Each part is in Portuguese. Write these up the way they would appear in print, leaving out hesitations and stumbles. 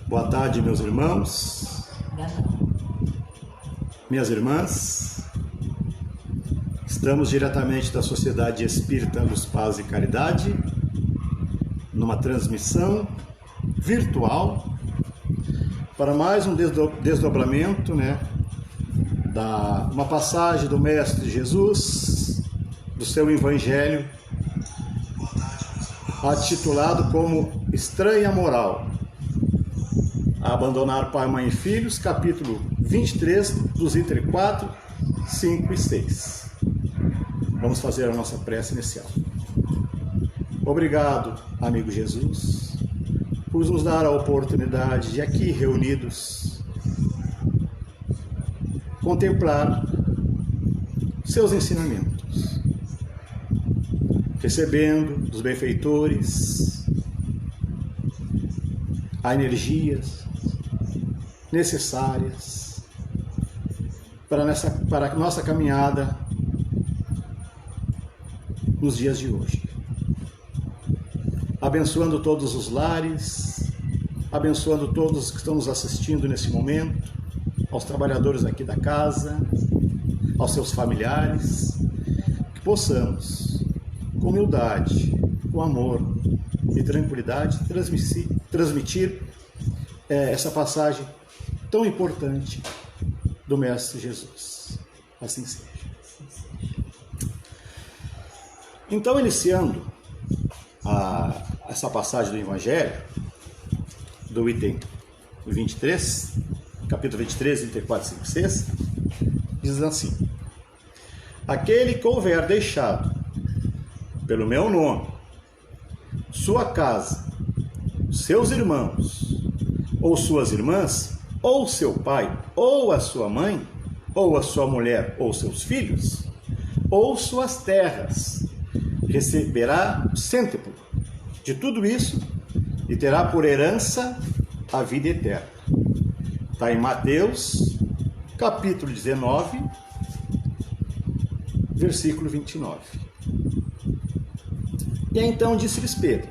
Boa tarde, meus irmãos, minhas irmãs. Estamos diretamente da Sociedade Espírita Luz, Paz e Caridade, numa transmissão virtual para mais um desdobramento, uma passagem do Mestre Jesus, do seu Evangelho, intitulado como Estranha Moral, a abandonar pai, mãe e filhos, capítulo 23, dos itens 4, 5 e 6. Vamos fazer a nossa prece inicial. Obrigado, amigo Jesus, por nos dar a oportunidade de aqui reunidos contemplar seus ensinamentos, recebendo dos benfeitores as energias necessárias para a nossa caminhada nos dias de hoje. Abençoando todos os lares, abençoando todos que estão nos assistindo nesse momento, aos trabalhadores aqui da casa, aos seus familiares, que possamos, com humildade, com amor e tranquilidade, transmitir essa passagem tão importante do Mestre Jesus. Assim seja. Então, iniciando essa passagem do Evangelho, do item 23, capítulo 23, item 4, 5 e 6, diz assim: aquele que houver deixado, pelo meu nome, sua casa, seus irmãos, ou suas irmãs, ou seu pai, ou a sua mãe, ou a sua mulher, ou seus filhos, ou suas terras, receberá o cêntuplo de tudo isso e terá por herança a vida eterna. Está em Mateus, capítulo 19, versículo 29. E então disse-lhes Pedro: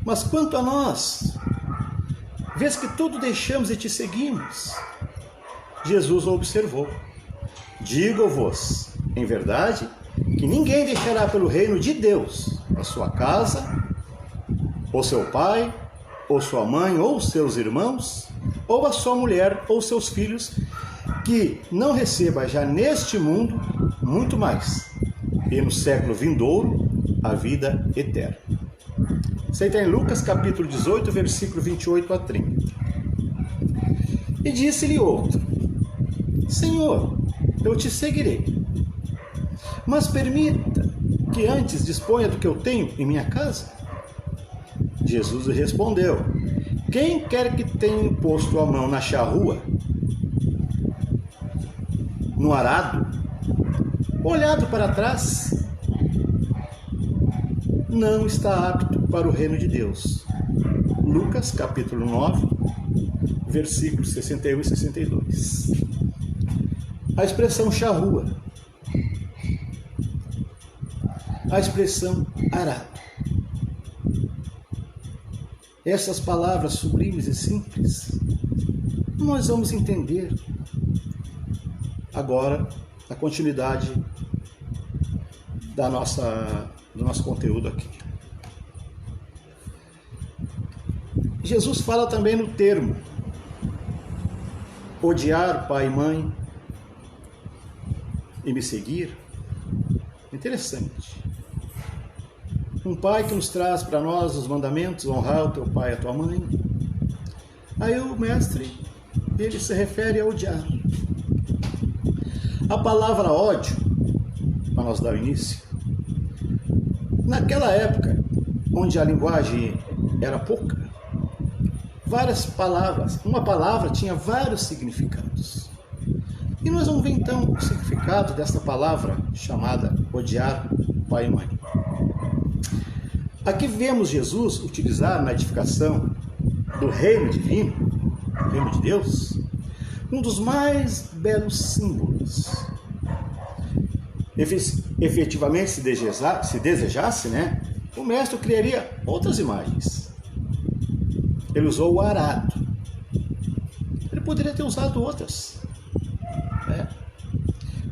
mas quanto a nós, vês que tudo deixamos e te seguimos? Jesus observou: digo-vos, em verdade, que ninguém deixará pelo reino de Deus a sua casa, ou seu pai, ou sua mãe, ou seus irmãos, ou a sua mulher, ou seus filhos, que não receba já neste mundo muito mais, e no século vindouro a vida eterna. Isso aí está em Lucas capítulo 18, versículo 28 a 30. E disse-lhe outro: Senhor, eu te seguirei, mas permita que antes disponha do que eu tenho em minha casa. Jesus lhe respondeu: quem quer que tenha posto a mão na charrua, no arado, olhado para trás, não está apto para o reino de Deus. Lucas capítulo 9, versículos 61 e 62. A expressão charrua, a expressão arado. Essas palavras sublimes e simples, nós vamos entender agora a continuidade do nosso conteúdo aqui. Jesus fala também no termo odiar pai e mãe e me seguir. Interessante. Um pai que nos traz para nós os mandamentos: honrar o teu pai e a tua mãe. Aí o mestre, ele se refere a odiar. A palavra ódio, para nós dar o início, naquela época, onde a linguagem era pouca, várias palavras, uma palavra tinha vários significados. E nós vamos ver então o significado desta palavra chamada odiar pai e mãe. Aqui vemos Jesus utilizar na edificação do reino divino, do reino de Deus, um dos mais belos símbolos. Efetivamente, se desejasse, o mestre criaria outras imagens. ele usou o arado. Ele poderia ter usado outras, né?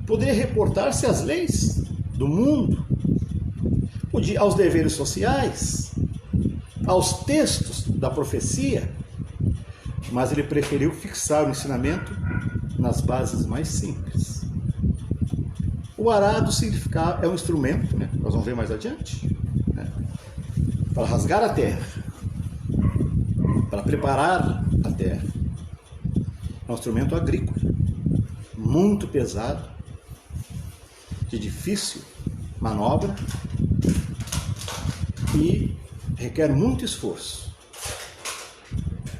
Poderia reportar-se às leis do mundo, aos deveres sociais, aos textos da profecia, mas ele preferiu fixar o ensinamento nas bases mais simples. O arado é um instrumento, né? Nós vamos ver mais adiante, né? Para rasgar a terra, para preparar a terra. É um instrumento agrícola, muito pesado, de difícil manobra e requer muito esforço.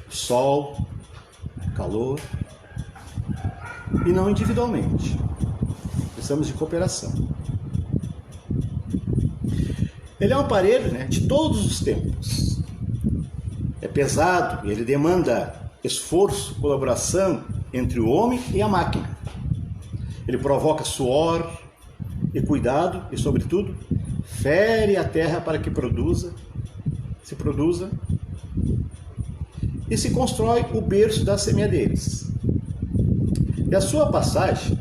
Sol, calor, e não individualmente. Precisamos de cooperação. Ele é um aparelho, né, de todos os tempos. É pesado e ele demanda esforço, colaboração entre o homem e a máquina. Ele provoca suor e cuidado e, sobretudo, fere a terra para que se produza e se constrói o berço das semeadeiras. E a sua passagem,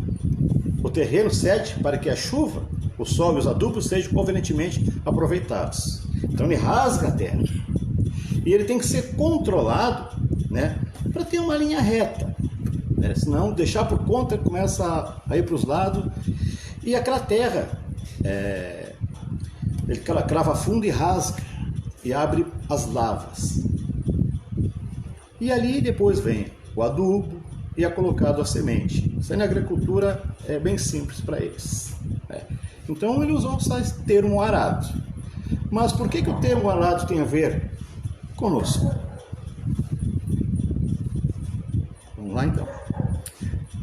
o terreno cede para que a chuva, o sol e os adubos sejam convenientemente aproveitados. Então ele rasga a terra. E ele tem que ser controlado, né, para ter uma linha reta, né? Senão deixar por conta ele começa a ir para os lados. E aquela terra, ele crava fundo e rasga e abre as lavas. E ali depois vem o adubo e é colocado a semente. Isso aí na agricultura é bem simples para eles, né? Então ele usou o termo arado. Mas por que o termo arado tem a ver conosco? Vamos lá então.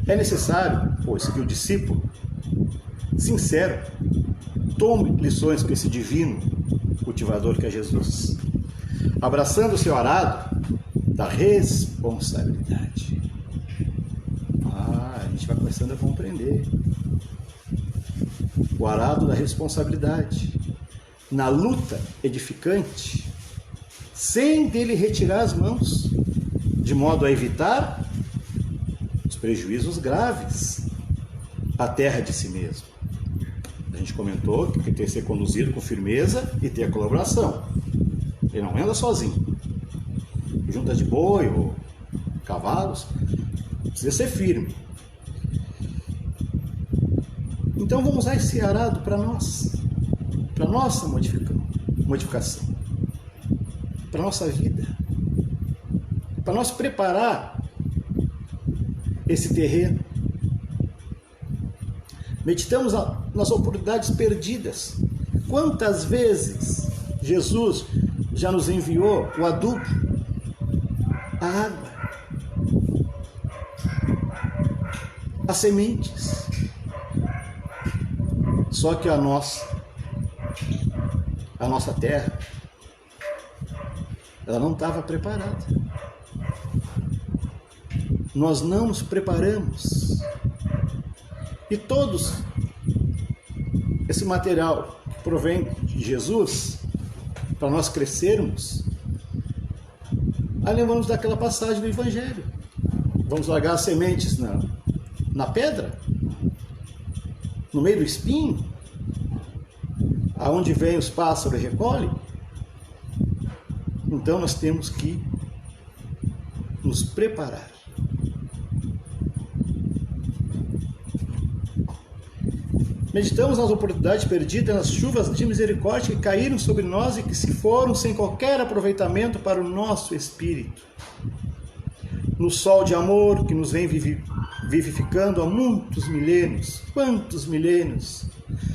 É necessário, pois, que o discípulo sincero tome lições com esse divino cultivador que é Jesus, abraçando o seu arado da responsabilidade. A gente vai começando a compreender o arado da responsabilidade na luta edificante, sem dele retirar as mãos, de modo a evitar os prejuízos graves à terra de si mesmo. A gente comentou que tem que ser conduzido com firmeza e ter a colaboração. Ele não anda sozinho. Juntas de boi ou cavalos, precisa ser firme. Então vamos usar esse arado para nós, para nossa modificação, para nossa vida, para nós preparar esse terreno. Meditamos nas oportunidades perdidas. Quantas vezes Jesus já nos enviou o adubo, a água, as sementes. Só que a nossa terra, ela não estava preparada. Nós não nos preparamos. E todos esse material que provém de Jesus, para nós crescermos, aí lembramos daquela passagem do Evangelho. Vamos largar as sementes na pedra, no meio do espinho, aonde vem os pássaros e recolhem. Então nós temos que nos preparar. Meditamos nas oportunidades perdidas, nas chuvas de misericórdia que caíram sobre nós e que se foram sem qualquer aproveitamento para o nosso espírito. No sol de amor que nos vem vivificando há muitos milênios. Quantos milênios?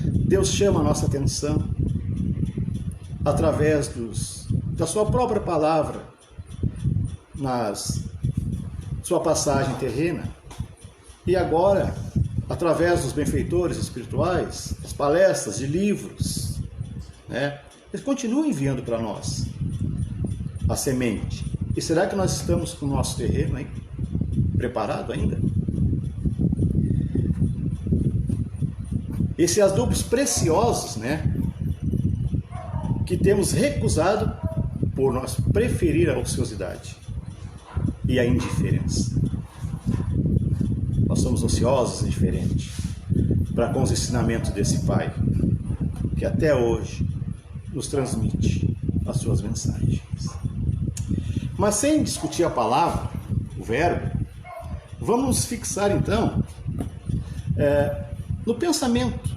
Deus chama a nossa atenção através da sua própria palavra, sua passagem terrena. E agora, através dos benfeitores espirituais, das palestras, de livros, né? Eles continuam enviando para nós a semente. E será que nós estamos com o nosso terreno aí preparado ainda? Esses adubos preciosos, né, que temos recusado por nós preferir a ociosidade e a indiferença. Nós somos ociosos e indiferentes para com os ensinamentos desse Pai, que até hoje nos transmite as suas mensagens. Mas sem discutir a palavra, o verbo, vamos nos fixar então no pensamento.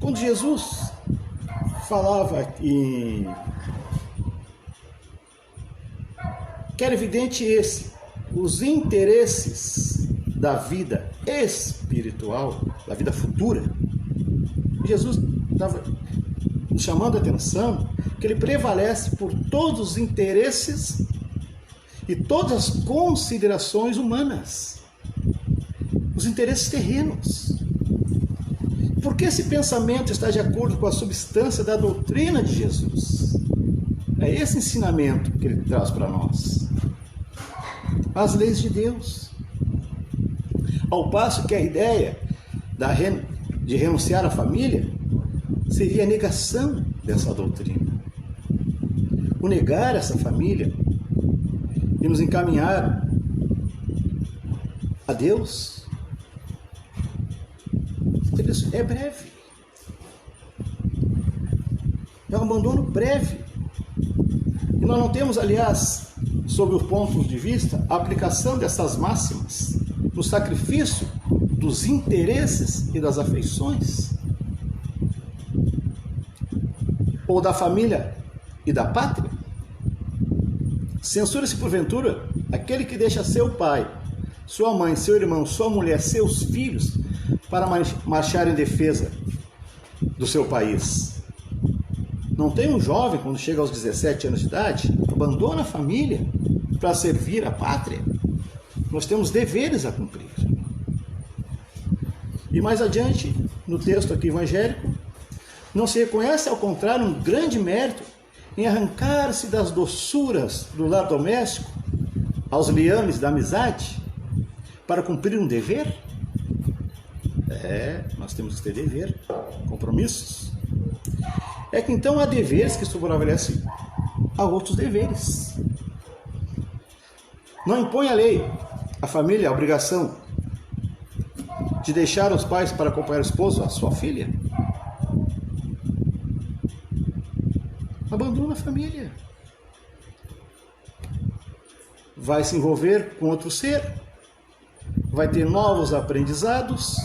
Quando Jesus falava que era evidente os interesses da vida espiritual, da vida futura, Jesus estava chamando a atenção que ele prevalece por todos os interesses e todas as considerações humanas, os interesses terrenos. Porque esse pensamento está de acordo com a substância da doutrina de Jesus. É esse ensinamento que ele traz para nós. As leis de Deus. Ao passo que a ideia de renunciar à família seria a negação dessa doutrina. O negar essa família e nos encaminhar a Deus é breve. É um abandono breve. E nós não temos, aliás, sob o ponto de vista, a aplicação dessas máximas no sacrifício dos interesses e das afeições, ou da família e da pátria. Censura-se porventura aquele que deixa seu pai, sua mãe, seu irmão, sua mulher, seus filhos para marchar em defesa do seu país. Não tem um jovem, quando chega aos 17 anos de idade, abandona a família para servir a pátria. Nós temos deveres a cumprir. E mais adiante, no texto aqui evangélico, não se reconhece, ao contrário, um grande mérito em arrancar-se das doçuras do lar doméstico aos liames da amizade para cumprir um dever? Nós temos que ter dever, compromissos. É que então há deveres que sobreavalecem a outros deveres. Não impõe a lei, a família, a obrigação de deixar os pais para acompanhar o esposo, a sua filha. Abandona a família. Vai se envolver com outro ser, vai ter novos aprendizados,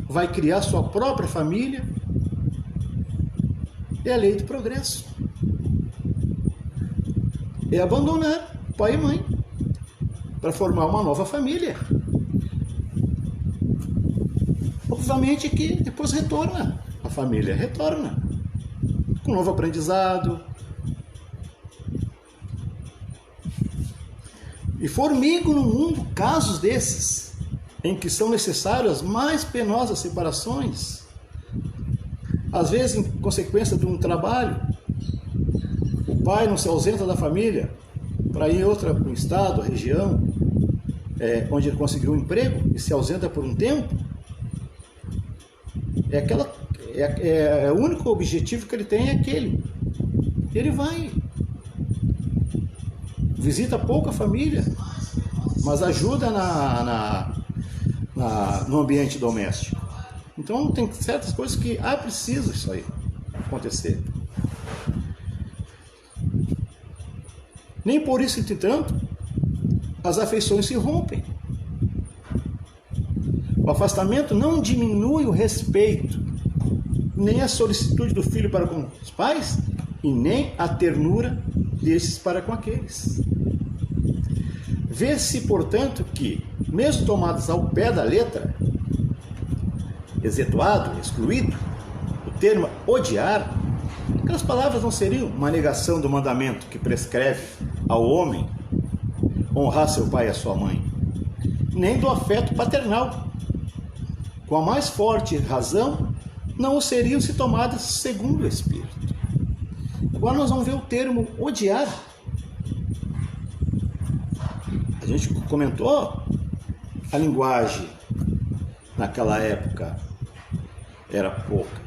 vai criar sua própria família. É a lei do progresso. É abandonar pai e mãe para formar uma nova família. Obviamente que depois retorna a família, retorna com um novo aprendizado. E formigo no mundo casos desses, em que são necessárias as mais penosas separações, às vezes em consequência de um trabalho. O pai não se ausenta da família para ir em outro estado, região, onde ele conseguiu um emprego, e se ausenta por um tempo. O único objetivo que ele tem é aquele. Ele vai, visita pouco a família, mas ajuda no ambiente doméstico. Então tem certas coisas que preciso isso aí acontecer. Nem por isso, entretanto, as afeições se rompem. O afastamento não diminui o respeito, nem a solicitude do filho para com os pais, e nem a ternura desses para com aqueles. Vê-se, portanto, que, mesmo tomados ao pé da letra, excetuado, excluído, o termo odiar, aquelas palavras não seriam uma negação do mandamento que prescreve ao homem honrar seu pai e a sua mãe, nem do afeto paternal. Com a mais forte razão, não o seriam se tomadas segundo o Espírito. Agora nós vamos ver o termo odiar. A gente comentou, a linguagem naquela época era pouca.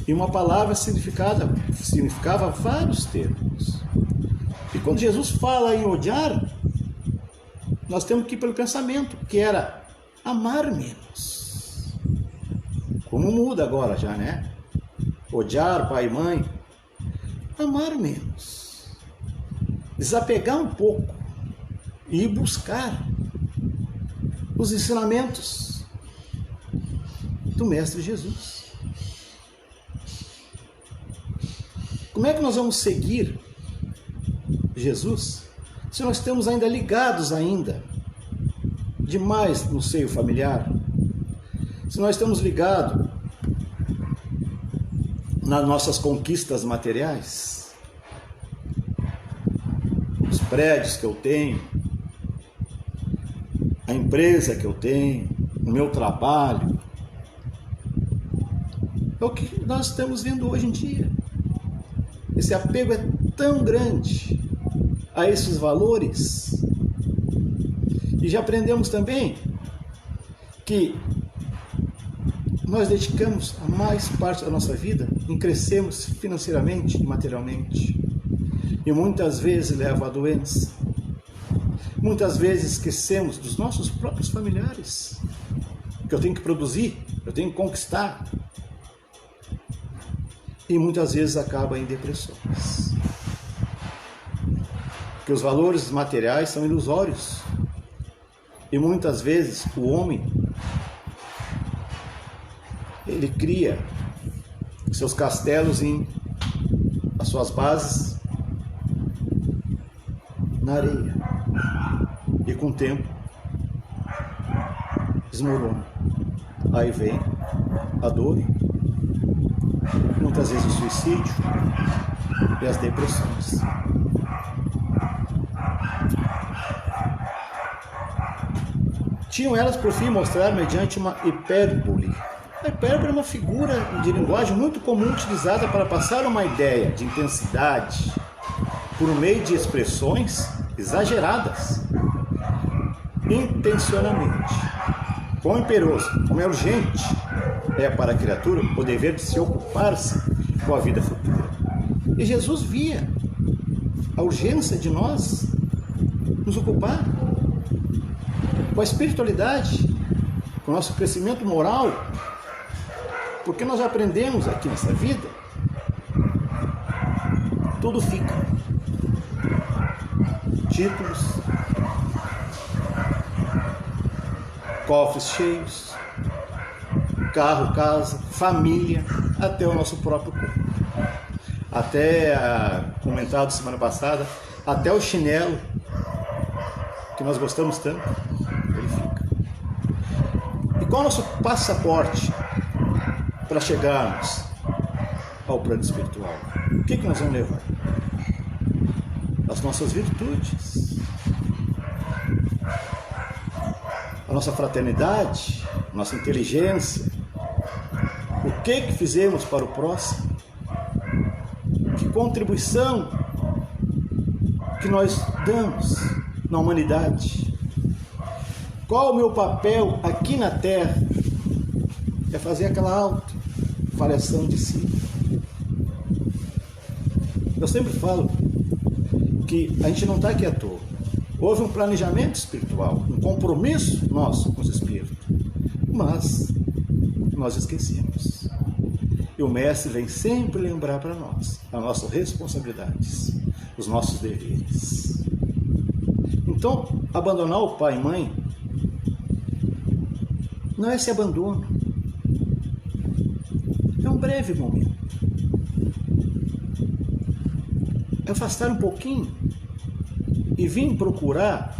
E uma palavra significava vários termos. E quando Jesus fala em odiar, nós temos que ir pelo pensamento, que era amar menos. Como muda agora já, né? Odiar pai e mãe. Amar menos. Desapegar um pouco e ir buscar os ensinamentos do Mestre Jesus. Como é que nós vamos seguir Jesus se nós estamos ainda ligados demais no seio familiar? Se nós estamos ligados nas nossas conquistas materiais, os prédios que eu tenho, a empresa que eu tenho, o meu trabalho, é o que nós estamos vendo hoje em dia. Esse apego é tão grande a esses valores. E já aprendemos também que nós dedicamos a mais parte da nossa vida em crescermos financeiramente e materialmente. E muitas vezes leva à doença. Muitas vezes esquecemos dos nossos próprios familiares, que eu tenho que produzir, eu tenho que conquistar. E muitas vezes acaba em depressões. Porque os valores materiais são ilusórios. E muitas vezes o homem, ele cria seus castelos as suas bases na areia. E com o tempo desmorona. Aí vem a dor, muitas vezes o suicídio e as depressões. Tinham elas por fim mostrar mediante uma hipérbole. A hipérbole é uma figura de linguagem muito comum utilizada para passar uma ideia de intensidade por meio de expressões exageradas, intencionalmente. Quão imperioso, como é urgente é para a criatura o dever de se ocupar-se com a vida futura. E Jesus via a urgência de nós nos ocupar com a espiritualidade, com o nosso crescimento moral, porque nós aprendemos aqui nessa vida, tudo fica. Títulos, cofres cheios, carro, casa, família, até o nosso próprio corpo. Até, comentado semana passada, até o chinelo, que nós gostamos tanto, ele fica. E qual é o nosso passaporte para chegarmos ao plano espiritual? O que nós vamos levar? As nossas virtudes, a nossa fraternidade, a nossa inteligência, o que fizemos para o próximo, que contribuição que nós damos na humanidade, qual o meu papel aqui na Terra, é fazer aquela autoavaliação de si. Eu sempre falo que a gente não está aqui à toa. Houve um planejamento espiritual, um compromisso nosso com os espíritos, mas nós esquecemos. E o Mestre vem sempre lembrar para nós as nossas responsabilidades, os nossos deveres. Então, abandonar o pai e mãe não é esse abandono. É um breve momento. É afastar um pouquinho e vir procurar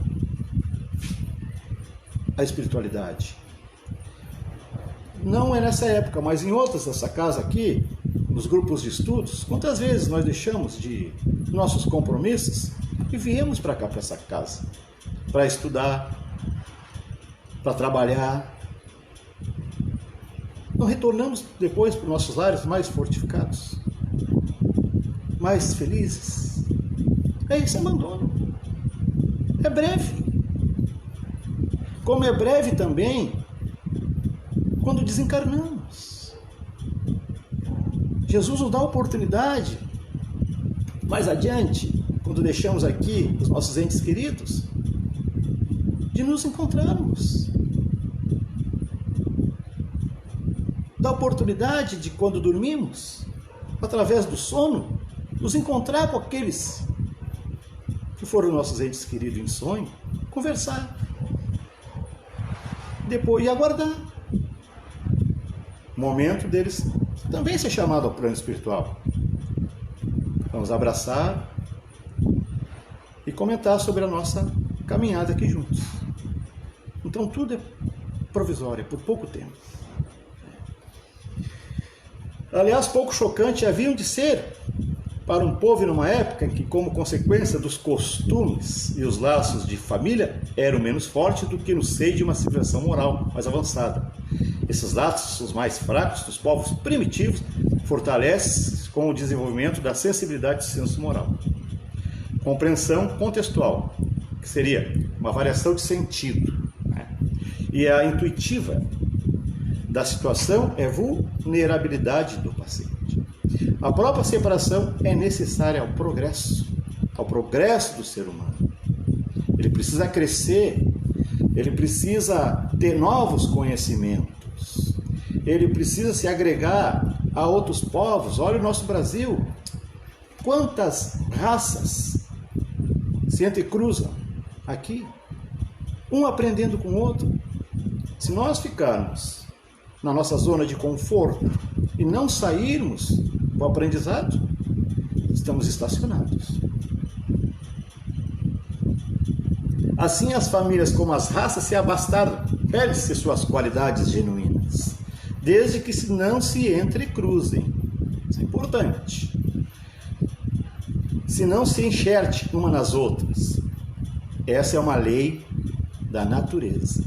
a espiritualidade. Não é nessa época, mas em outras dessa casa aqui, nos grupos de estudos, quantas vezes nós deixamos de nossos compromissos e viemos para cá, para essa casa, para estudar, para trabalhar. Não retornamos depois para os nossos lares mais fortificados, mais felizes. É esse abandono. É breve. Como é breve também quando desencarnamos. Jesus nos dá a oportunidade, mais adiante, quando deixamos aqui os nossos entes queridos, de nos encontrarmos. Dá a oportunidade de, quando dormimos, através do sono, nos encontrar com aqueles que foram nossos entes queridos em sonho, conversar, depois e aguardar o momento deles também ser chamado ao plano espiritual. Vamos abraçar e comentar sobre a nossa caminhada aqui juntos. Então tudo é provisório, é por pouco tempo. Aliás, pouco chocante haviam de ser para um povo numa época em que, como consequência dos costumes e os laços de família, eram menos fortes do que no seio de uma civilização moral mais avançada. Esses laços, os mais fracos dos povos primitivos, fortalecem com o desenvolvimento da sensibilidade e senso moral. Compreensão contextual, que seria uma variação de sentido, né? E a intuitiva da situação é vulnerabilidade do paciente. A própria separação é necessária ao progresso do ser humano. Ele precisa crescer, ele precisa ter novos conhecimentos, ele precisa se agregar a outros povos. Olha o nosso Brasil, quantas raças se entrecruzam aqui, um aprendendo com o outro. Se nós ficarmos na nossa zona de conforto e não sairmos do aprendizado, estamos estacionados. Assim, as famílias como as raças se abastaram, perde-se suas qualidades genuínas, desde que não se entrecruzem. Isso é importante. Se não se enxerte uma nas outras. Essa é uma lei da natureza,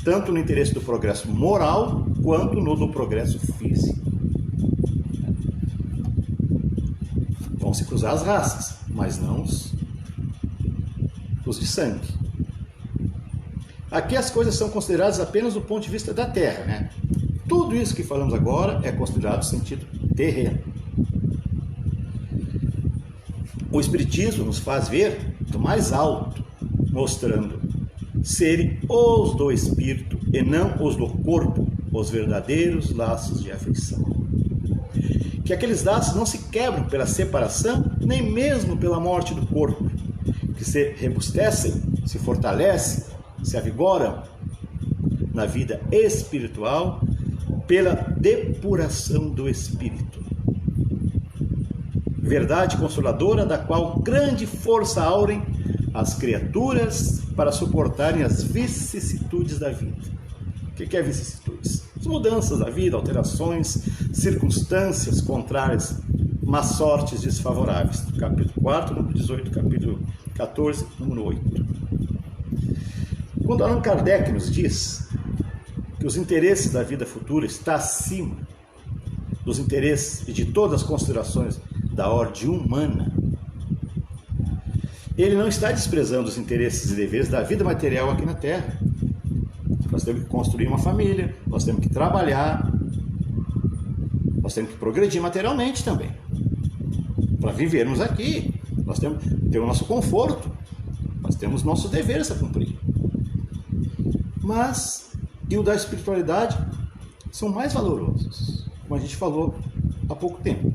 tanto no interesse do progresso moral, quanto no do progresso físico. Vão se cruzar as raças, mas não os de sangue. Aqui as coisas são consideradas apenas do ponto de vista da Terra, né? Tudo isso que falamos agora é considerado sentido terreno. O Espiritismo nos faz ver do mais alto, mostrando serem os do espírito e não os do corpo, os verdadeiros laços de afeição. Que aqueles laços não se quebram pela separação, nem mesmo pela morte do corpo, que se robustecem, se fortalecem, se avigoram na vida espiritual pela depuração do espírito. Verdade consoladora da qual grande força aurem as criaturas para suportarem as vicissitudes da vida. O que é vicissitudes? As mudanças da vida, alterações, circunstâncias contrárias, más sortes desfavoráveis. Capítulo 4, número 18, capítulo 14, número 8. Quando Allan Kardec nos diz que os interesses da vida futura estão acima dos interesses e de todas as considerações da ordem humana, ele não está desprezando os interesses e deveres da vida material aqui na Terra. Nós temos que construir uma família, nós temos que trabalhar, nós temos que progredir materialmente também, para vivermos aqui. Nós temos que ter o nosso conforto, nós temos nossos deveres a cumprir. Mas, e o da espiritualidade, são mais valorosos, como a gente falou há pouco tempo.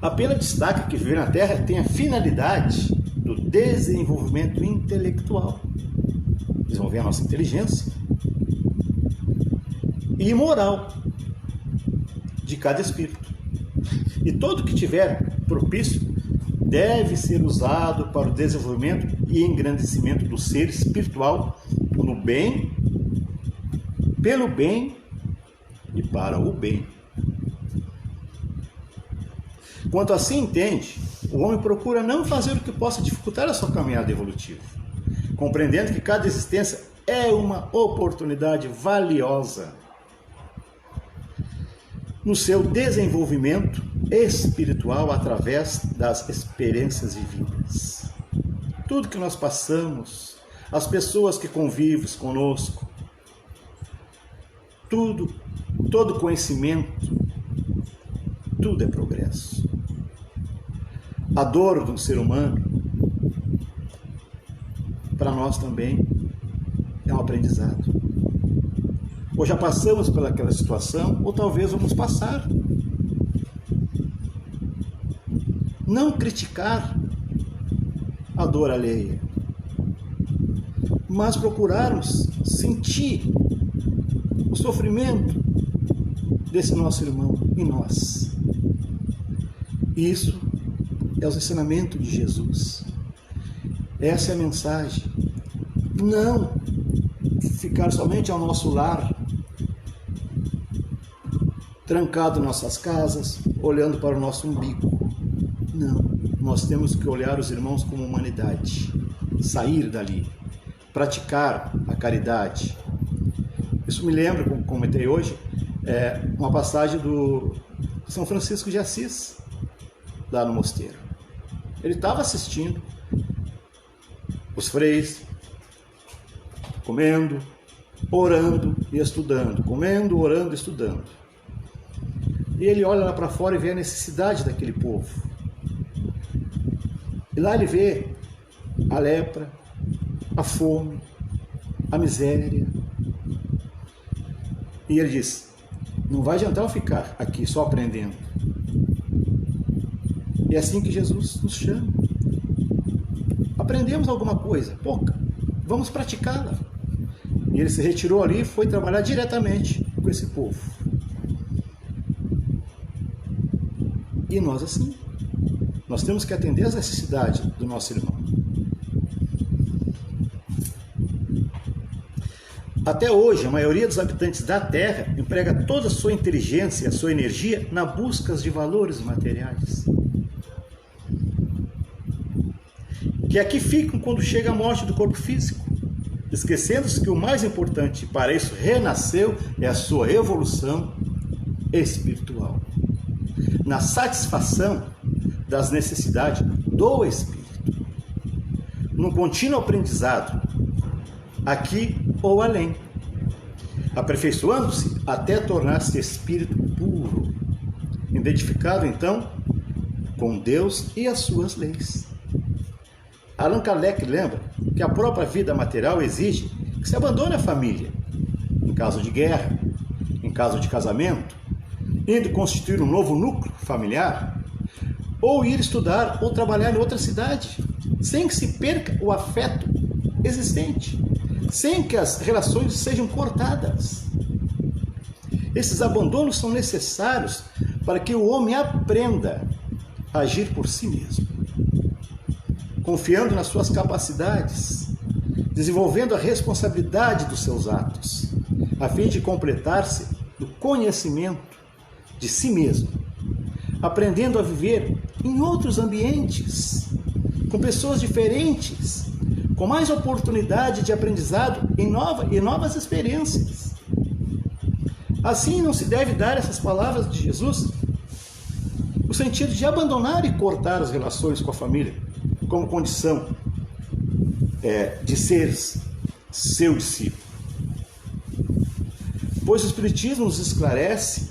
Apenas destaca que viver na Terra tem a finalidade do desenvolvimento intelectual, desenvolver a nossa inteligência e moral de cada espírito. E todo que tiver propício deve ser usado para o desenvolvimento e engrandecimento do ser espiritual no bem, pelo bem e para o bem. Quanto assim entende, o homem procura não fazer o que possa dificultar a sua caminhada evolutiva, compreendendo que cada existência é uma oportunidade valiosa no seu desenvolvimento espiritual através das experiências vividas. Tudo que nós passamos, as pessoas que convivem conosco, todo conhecimento tudo é progresso. A dor do ser humano, para nós também, é um aprendizado. Ou já passamos pelaquela situação, ou talvez vamos passar. Não criticar a dor alheia, mas procurarmos sentir o sofrimento desse nosso irmão em nós. Isso é os ensinamentos de Jesus. Essa é a mensagem. Não ficar somente ao nosso lar, trancado em nossas casas, olhando para o nosso umbigo. Não, nós temos que olhar os irmãos como humanidade, sair dali, praticar a caridade. Isso me lembra, como comentei hoje, uma passagem do São Francisco de Assis, lá no mosteiro. Ele estava assistindo os freis comendo, orando e estudando, comendo, orando e estudando. E ele olha lá para fora e vê a necessidade daquele povo. E lá ele vê a lepra, a fome, a miséria. E ele diz: não vai adiantar eu ficar aqui só aprendendo. E é assim que Jesus nos chama. Aprendemos alguma coisa, pouca, vamos praticá-la. E ele se retirou ali e foi trabalhar diretamente com esse povo. E nós assim, nós temos que atender às necessidades do nosso irmão. Até hoje, a maioria dos habitantes da Terra emprega toda a sua inteligência e a sua energia na busca de valores materiais, que aqui ficam quando chega a morte do corpo físico, esquecendo-se que o mais importante para isso renasceu é a sua evolução espiritual, na satisfação das necessidades do espírito, num contínuo aprendizado, aqui ou além, aperfeiçoando-se até tornar-se espírito puro, identificado então com Deus e as suas leis. Allan Kardec lembra que a própria vida material exige que se abandone a família, em caso de guerra, em caso de casamento, indo constituir um novo núcleo familiar, ou ir estudar ou trabalhar em outra cidade, sem que se perca o afeto existente, sem que as relações sejam cortadas. Esses abandonos são necessários para que o homem aprenda a agir por si mesmo, confiando nas suas capacidades, desenvolvendo a responsabilidade dos seus atos, a fim de completar-se do conhecimento de si mesmo, aprendendo a viver em outros ambientes, com pessoas diferentes, com mais oportunidade de aprendizado e novas experiências. Assim não se deve dar essas palavras de Jesus no sentido de abandonar e cortar as relações com a família, como condição de ser seu discípulo. Pois o Espiritismo nos esclarece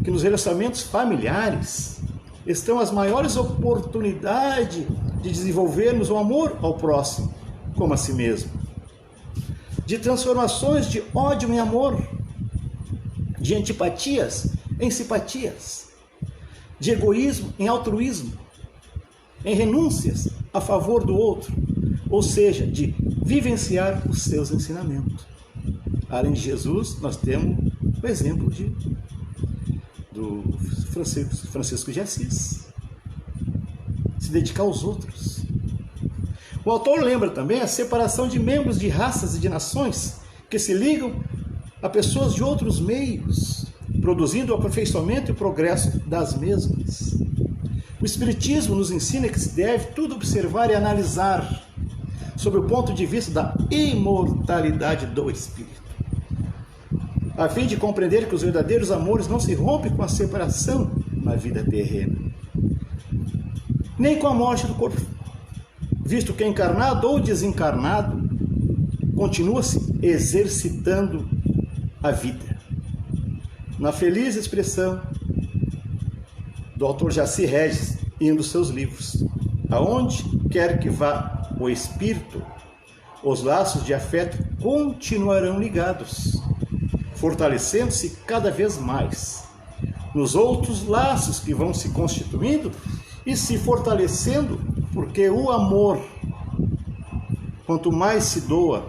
que nos relacionamentos familiares estão as maiores oportunidades de desenvolvermos o amor ao próximo, como a si mesmo, de transformações de ódio em amor, de antipatias em simpatias, de egoísmo em altruísmo, em renúncias a favor do outro, ou seja, de vivenciar os seus ensinamentos. Além de Jesus, nós temos o exemplo do Francisco de Assis, se dedicar aos outros. O autor lembra também a separação de membros de raças e de nações que se ligam a pessoas de outros meios, produzindo o aperfeiçoamento e o progresso das mesmas. O Espiritismo nos ensina que se deve tudo observar e analisar sob o ponto de vista da imortalidade do espírito, a fim de compreender que os verdadeiros amores não se rompem com a separação na vida terrena, nem com a morte do corpo, visto que encarnado ou desencarnado continua-se exercitando a vida, na feliz expressão do autor Jaci Regis e um dos seus livros. Aonde quer que vá o espírito, os laços de afeto continuarão ligados, fortalecendo-se cada vez mais nos outros laços que vão se constituindo e se fortalecendo, porque o amor, quanto mais se doa,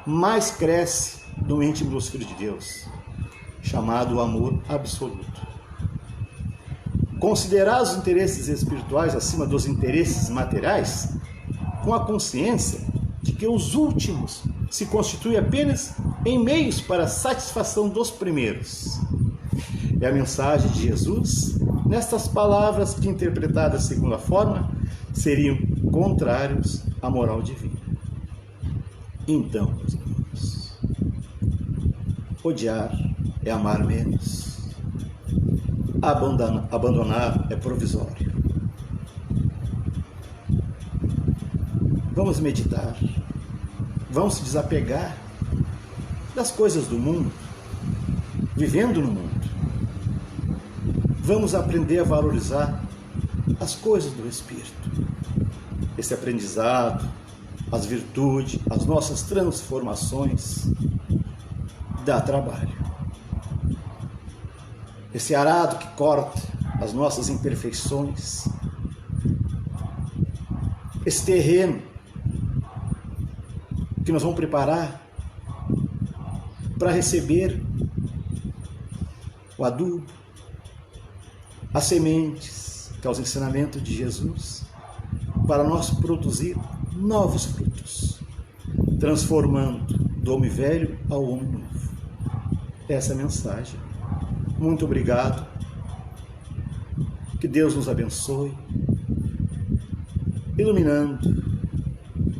mais cresce no íntimo dos filhos de Deus, chamado amor absoluto. Considerar os interesses espirituais acima dos interesses materiais, com a consciência de que os últimos se constituem apenas em meios para a satisfação dos primeiros. É a mensagem de Jesus nestas palavras que, interpretadas segundo a forma, seriam contrários à moral divina. Então, meus irmãos, odiar é amar menos. Abandonar é provisório. Vamos meditar, vamos se desapegar das coisas do mundo, vivendo no mundo. Vamos aprender a valorizar as coisas do Espírito. Esse aprendizado, as virtudes, as nossas transformações, dá trabalho. Esse arado que corta as nossas imperfeições, esse terreno que nós vamos preparar para receber o adubo, as sementes, que é os ensinamentos de Jesus, para nós produzir novos frutos, transformando do homem velho ao homem novo. Essa é a mensagem. Muito obrigado. Que Deus nos abençoe, iluminando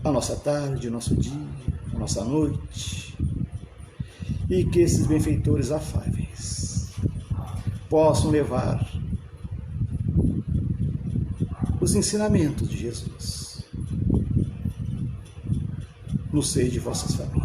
a nossa tarde, o nosso dia, a nossa noite, e que esses benfeitores afáveis possam levar os ensinamentos de Jesus no seio de vossas famílias.